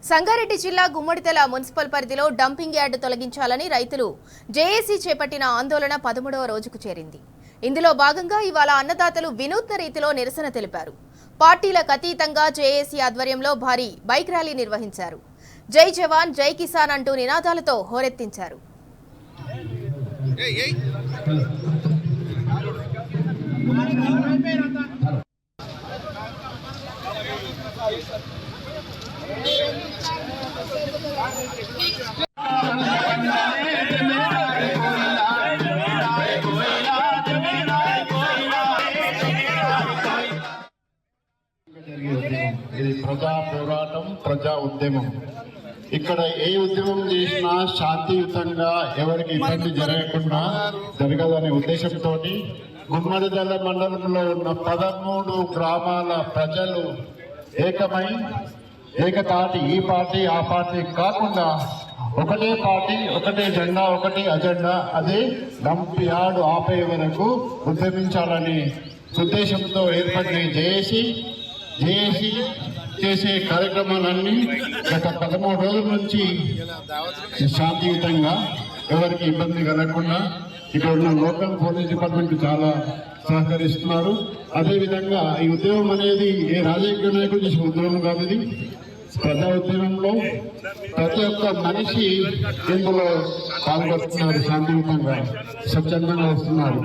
సంగారెడ్డి జిల్లా గుమ్మడితెల మున్సిపల్ పరిధిలో dumping yard తొలగించాలని రైతులు జేఏసీ చేపట్టిన ఆందోళన 13వ రోజుకు చేరింది. ఇందులో భాగంగా ఇవాళ అన్నదాతలు వినూత్న రీతిలో నిరసన తెలిపారు. పార్టీలకు అతీతంగా జేఏసీ ఆధ్వర్యంలో భారీ బైక్ ర్యాలీ నిర్వహించారు. జై జవాన్ జై కిసాన్ అంటూ నినాదాలతో హోరెత్తించారు. ఇది ప్రజా పోరాటం, ప్రజా ఉద్యమం. ఇక్కడ ఏ ఉద్యమం చేసినా శాంతియుతంగా ఎవరికి ఇబ్బంది జరగకుండా జరగదనే ఉద్దేశంతో గుమ్మడిదల మండలంలో ఉన్న 13 గ్రామాల ప్రజలు ఏకమై ఏకతాటి ఈ పార్టీ ఆ పార్టీ కాకుండా ఒకటే పార్టీ, ఒకటే జెండా, ఒకటే అజెండా, అదే డంప్ యార్డు ఆపే వరకు ఉద్యమించాలని ఉద్దేశంతో ఏర్పడిన జేఏసీ చేసే కార్యక్రమాలన్నీ గత 13 రోజుల నుంచి శాంతియుతంగా ఎవరికి ఇబ్బంది కలగకుండా ఇక్కడ ఉన్న లోకల్ పోలీస్ డిపార్ట్మెంట్ చాలా సహకరిస్తున్నారు. అదేవిధంగా ఈ ఉద్యమం అనేది ఏ రాజకీయ నాయకులు చేసే ఉద్యమం కాదు. ఇది ప్రజా ఉద్యమంలో ప్రతి ఒక్క మనిషి ఇందులో పాల్గొస్తున్నారు, శాంతియుతంగా స్వచ్ఛందంగా వస్తున్నారు.